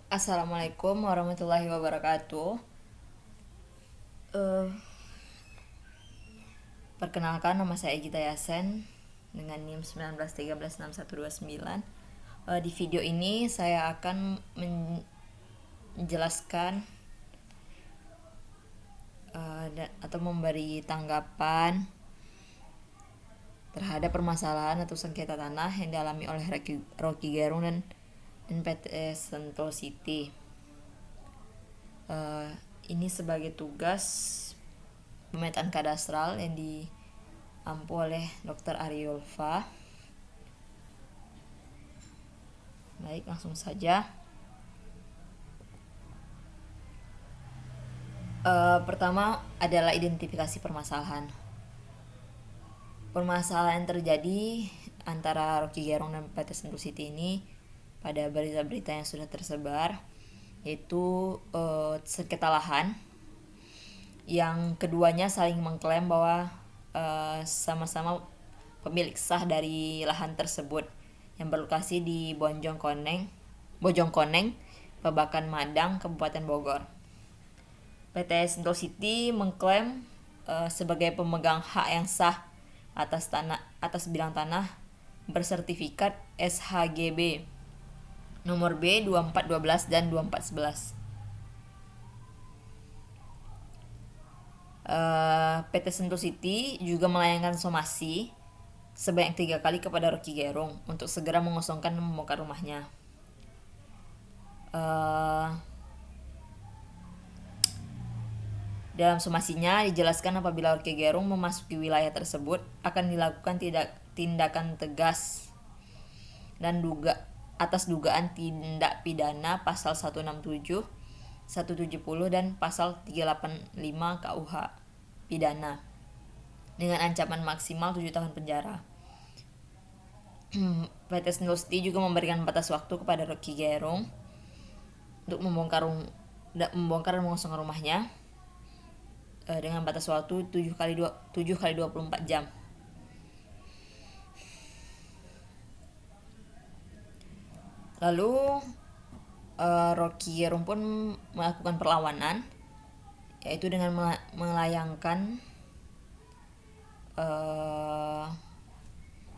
Assalamualaikum warahmatullahi wabarakatuh. Eh, Perkenalkan, nama saya Gita Yasen dengan NIM 19136129. Di video ini saya akan menjelaskan atau memberi tanggapan terhadap permasalahan atau sengketa tanah yang dialami oleh Rocky Gerung dan PT Sentul City. Ini sebagai tugas pemetaan kadastral yang diampu oleh Dr. Ariulfa. Baik, langsung saja. Pertama adalah identifikasi permasalahan. Permasalahan yang terjadi antara Rocky Gerung dan PT Sentul City ini pada berita-berita yang sudah tersebar, yaitu sengketa lahan yang keduanya saling mengklaim bahwa sama-sama pemilik sah dari lahan tersebut yang berlokasi di Bojongkoneng, Babakan Madang, Kabupaten Bogor. PT Sentul City mengklaim sebagai pemegang hak yang sah atas bidang tanah bersertifikat SHGB nomor B 2412 dan 2411. PT Sentul City juga melayangkan somasi sebanyak 3 kali kepada Rocky Gerung untuk segera mengosongkan dan membongkar rumahnya. Dalam somasinya dijelaskan apabila Rocky Gerung memasuki wilayah tersebut akan dilakukan tindakan tegas dan atas dugaan tindak pidana pasal 167, 170 dan pasal 385 KUH pidana dengan ancaman maksimal 7 tahun penjara. PT Sentul City juga memberikan batas waktu kepada Rocky Gerung untuk membongkar dan mengosongkan rumahnya dengan batas waktu 7 kali 24 jam. Lalu Rocky Gerung pun melakukan perlawanan, yaitu dengan melayangkan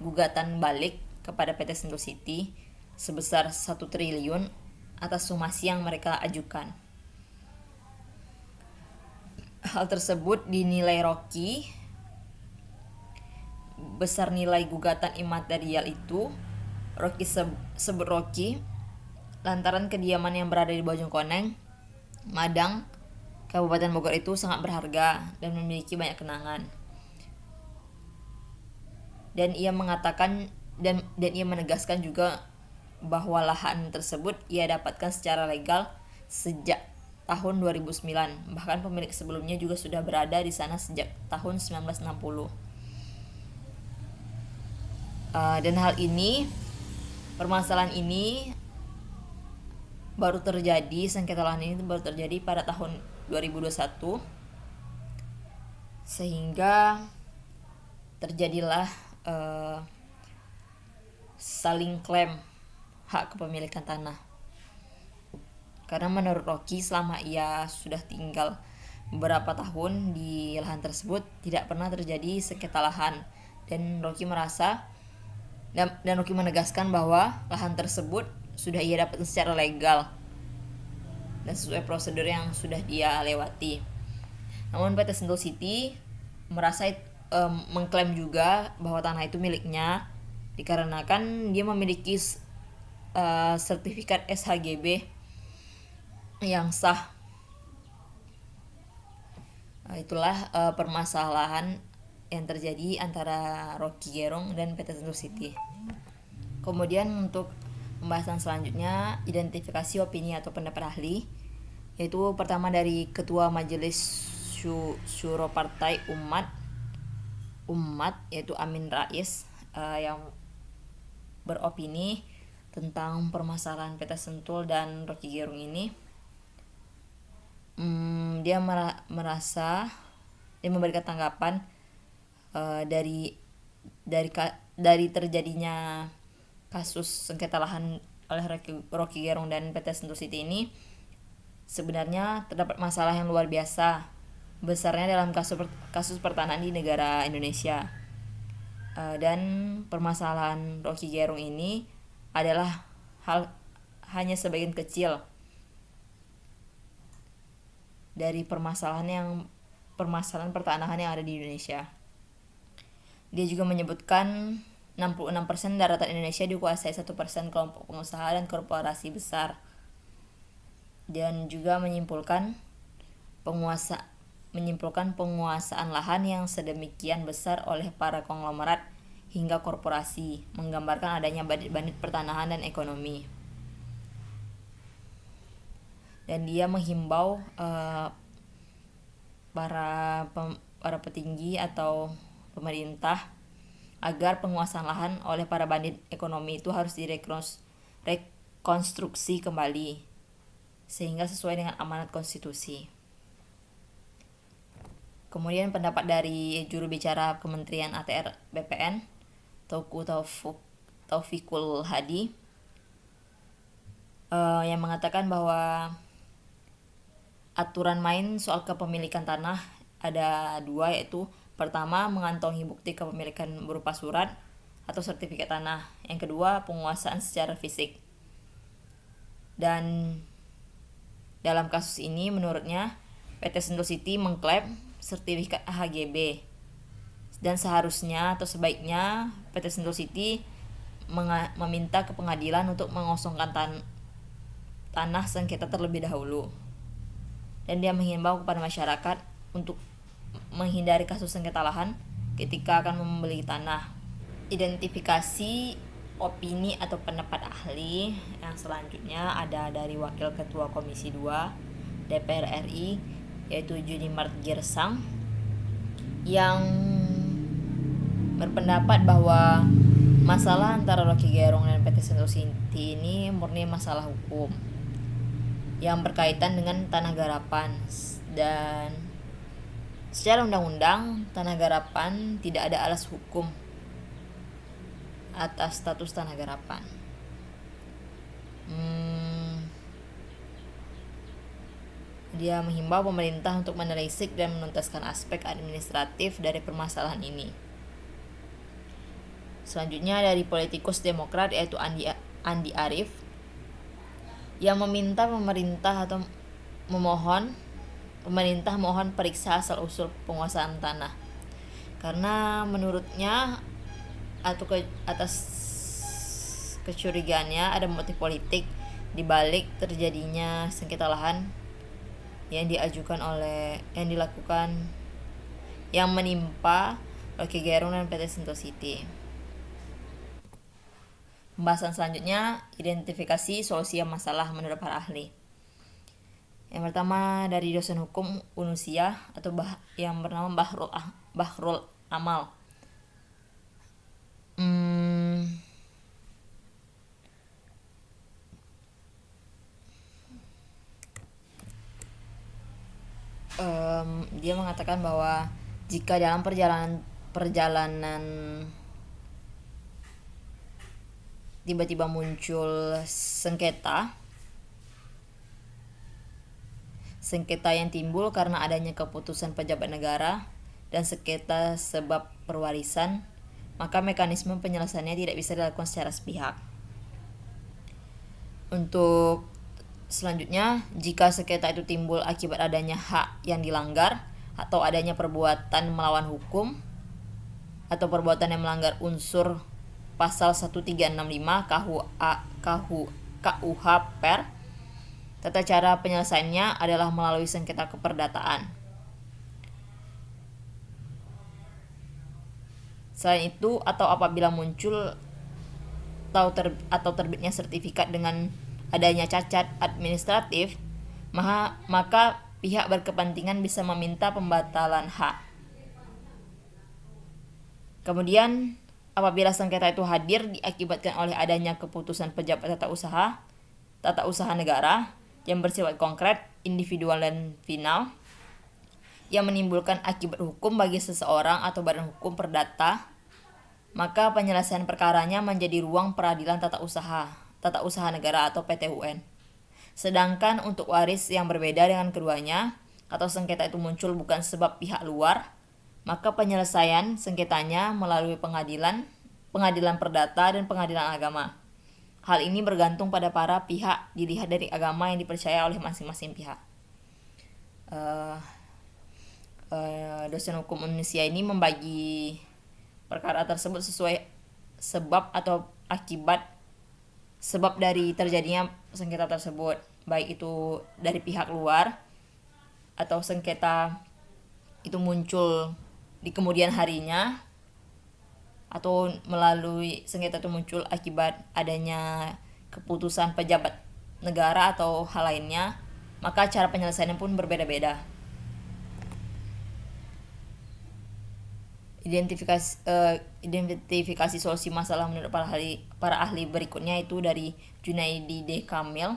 gugatan balik kepada PT Sentul City sebesar 1 triliun atas somasi yang mereka ajukan. Hal tersebut dinilai Rocky besar nilai gugatan imaterial itu. Rocky sebut Rocky lantaran kediaman yang berada di Bojongkoneng, Madang, Kabupaten Bogor itu sangat berharga dan memiliki banyak kenangan. Dan ia menegaskan juga bahwa lahan tersebut ia dapatkan secara legal sejak tahun 2009. Bahkan pemilik sebelumnya juga sudah berada di sana sejak tahun 1960. Dan permasalahan ini baru terjadi, sengketa lahan ini baru terjadi pada tahun 2021, sehingga terjadilah saling klaim hak kepemilikan tanah. Karena menurut Rocky, selama ia sudah tinggal beberapa tahun di lahan tersebut tidak pernah terjadi sengketa lahan, dan Rocky menegaskan bahwa lahan tersebut sudah ia dapat secara legal dan sesuai prosedur yang sudah dia lewati. Namun PT Sentul City mengklaim juga bahwa tanah itu miliknya dikarenakan dia memiliki sertifikat SHGB yang sah. Itulah permasalahan yang terjadi antara Rocky Gerung dan PT Sentul City. Kemudian untuk pembahasan selanjutnya, identifikasi opini atau pendapat ahli, yaitu pertama dari Ketua Majelis Syuro Partai Umat yaitu Amin Rais, yang beropini tentang permasalahan PT Sentul dan Rocky Gerung ini. Dia merasa dia memberikan tanggapan dari terjadinya kasus sengketa lahan oleh Rocky Gerung dan PT Sentul City ini sebenarnya terdapat masalah yang luar biasa besarnya dalam kasus pertanahan di negara Indonesia. Dan permasalahan Rocky Gerung ini adalah hanya sebagian kecil dari permasalahan pertanahan yang ada di Indonesia. Dia juga menyebutkan 66% daratan Indonesia dikuasai 1% kelompok pengusaha dan korporasi besar. Dan juga menyimpulkan penguasaan lahan yang sedemikian besar oleh para konglomerat hingga korporasi, menggambarkan adanya bandit pertanahan dan ekonomi. Dan dia menghimbau para petinggi atau pemerintah agar penguasaan lahan oleh para bandit ekonomi itu harus direkonstruksi kembali sehingga sesuai dengan amanat konstitusi. Kemudian pendapat dari juru bicara Kementerian ATR BPN, Teuku Taufikul Hadi, yang mengatakan bahwa aturan main soal kepemilikan tanah ada 2, yaitu pertama, mengantongi bukti kepemilikan berupa surat atau sertifikat tanah. Yang kedua, penguasaan secara fisik. Dan dalam kasus ini menurutnya PT Sentul City mengklaim sertifikat HGB. Dan seharusnya atau sebaiknya PT Sentul City meminta ke pengadilan untuk mengosongkan tanah sengketa terlebih dahulu. Dan dia menghimbau kepada masyarakat untuk menghindari kasus sengketa lahan ketika akan membeli tanah. Identifikasi opini atau pendapat ahli yang selanjutnya ada dari Wakil Ketua Komisi 2 DPR RI, yaitu Junimart Girsang, yang berpendapat bahwa masalah antara Rocky Gerung dan PT Sentul City ini murni masalah hukum yang berkaitan dengan tanah garapan, dan secara undang-undang tanah garapan tidak ada alas hukum atas status tanah garapan. Dia menghimbau pemerintah untuk menelisik dan menuntaskan aspek administratif dari permasalahan ini. Selanjutnya dari politikus Demokrat, yaitu Andi Arief, yang meminta pemerintah mohon periksa asal-usul penguasaan tanah, karena menurutnya atas kecurigaannya ada motif politik di balik terjadinya sengketa lahan yang menimpa Rocky Gerung dan PT Sentul City. Pembahasan selanjutnya, identifikasi solusi masalah menurut para ahli. Yang pertama dari dosen hukum Unusia atau yang bernama Bahrul Amal. Dia mengatakan bahwa jika dalam perjalanan tiba-tiba muncul sengketa yang timbul karena adanya keputusan pejabat negara dan sengketa sebab perwarisan, maka mekanisme penyelesaiannya tidak bisa dilakukan secara sepihak. Untuk selanjutnya, jika sengketa itu timbul akibat adanya hak yang dilanggar atau adanya perbuatan melawan hukum atau perbuatan yang melanggar unsur pasal 1365 KUH PER, tata cara penyelesaiannya adalah melalui sengketa keperdataan. Selain itu, atau apabila muncul atau terbitnya sertifikat dengan adanya cacat administratif, maka pihak berkepentingan bisa meminta pembatalan hak. Kemudian, apabila sengketa itu hadir diakibatkan oleh adanya keputusan pejabat tata usaha negara yang bersifat konkret, individual dan final, yang menimbulkan akibat hukum bagi seseorang atau badan hukum perdata, maka penyelesaian perkaranya menjadi ruang peradilan tata usaha Tata Usaha Negara atau PT-UN. Sedangkan untuk waris yang berbeda dengan keduanya, atau sengketa itu muncul bukan sebab pihak luar, maka penyelesaian sengketanya melalui pengadilan perdata dan pengadilan agama. Hal ini bergantung pada para pihak, dilihat dari agama yang dipercaya oleh masing-masing pihak. Dosen hukum Indonesia ini membagi perkara tersebut sesuai sebab atau akibat sebab dari terjadinya sengketa tersebut, baik itu dari pihak luar atau sengketa itu muncul di kemudian harinya, atau melalui sengketa itu muncul akibat adanya keputusan pejabat negara atau hal lainnya, maka cara penyelesaiannya pun berbeda-beda. Identifikasi solusi masalah menurut para ahli berikutnya itu dari Junaidi D. Kamil,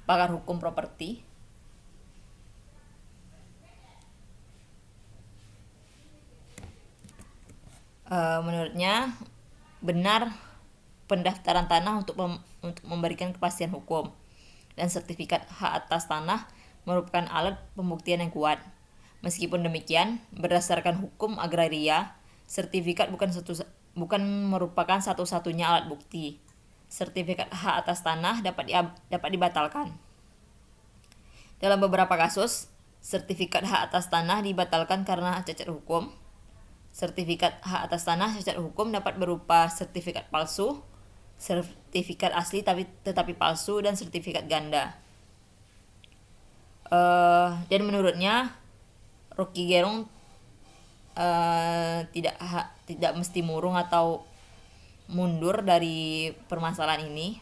pakar hukum properti. Menurutnya benar pendaftaran tanah untuk memberikan kepastian hukum, dan sertifikat hak atas tanah merupakan alat pembuktian yang kuat. Meskipun demikian, berdasarkan hukum agraria, sertifikat bukan merupakan satu-satunya alat bukti. Sertifikat hak atas tanah dapat dibatalkan. Dalam beberapa kasus, sertifikat hak atas tanah dibatalkan karena cacat hukum. Sertifikat hak atas tanah cacat hukum dapat berupa sertifikat palsu, sertifikat asli tetapi palsu, dan sertifikat ganda. Dan menurutnya Rocky Gerung tidak mesti murung atau mundur dari permasalahan ini.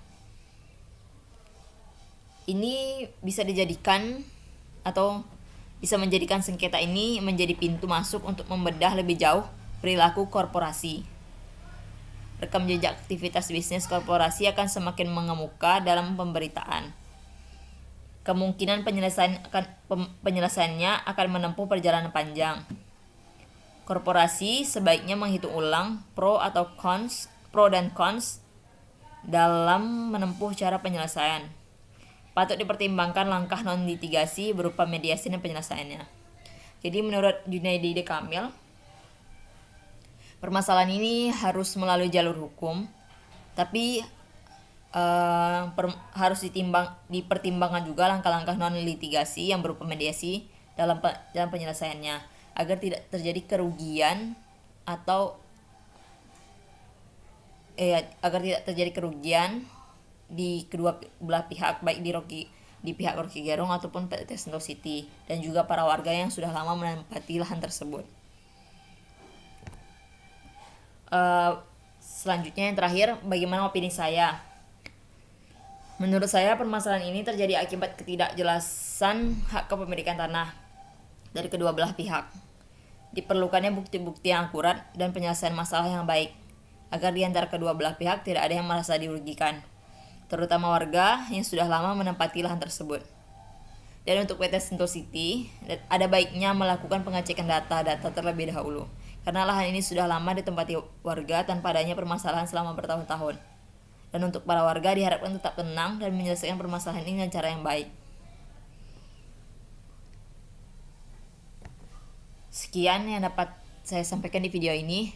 Ini bisa dijadikan atau bisa menjadikan sengketa ini menjadi pintu masuk untuk membedah lebih jauh perilaku korporasi. Rekam jejak aktivitas bisnis korporasi akan semakin mengemuka dalam pemberitaan. Kemungkinan penyelesaiannya akan menempuh perjalanan panjang. Korporasi sebaiknya menghitung ulang pro dan cons dalam menempuh cara penyelesaian. Patut dipertimbangkan langkah non-litigasi berupa mediasi dan penyelesaiannya. Jadi menurut Junaidi D. Kamil, permasalahan ini harus melalui jalur hukum, tapi harus dipertimbangkan juga langkah-langkah non-litigasi yang berupa mediasi dalam penyelesaiannya, agar tidak terjadi kerugian di kedua belah pihak, baik di pihak Rocky Gerung ataupun PT Sentul City, dan juga para warga yang sudah lama menempati lahan tersebut. Selanjutnya yang terakhir, bagaimana opini saya? Menurut saya permasalahan ini terjadi akibat ketidakjelasan hak kepemilikan tanah dari kedua belah pihak. Diperlukannya bukti-bukti yang akurat dan penyelesaian masalah yang baik, agar di antara kedua belah pihak tidak ada yang merasa dirugikan, terutama warga yang sudah lama menempati lahan tersebut. Dan untuk PT Sentul City, ada baiknya melakukan pengecekan data terlebih dahulu, karena lahan ini sudah lama ditempati warga tanpa adanya permasalahan selama bertahun-tahun. Dan untuk para warga diharapkan tetap tenang dan menyelesaikan permasalahan ini dengan cara yang baik. Sekian yang dapat saya sampaikan di video ini.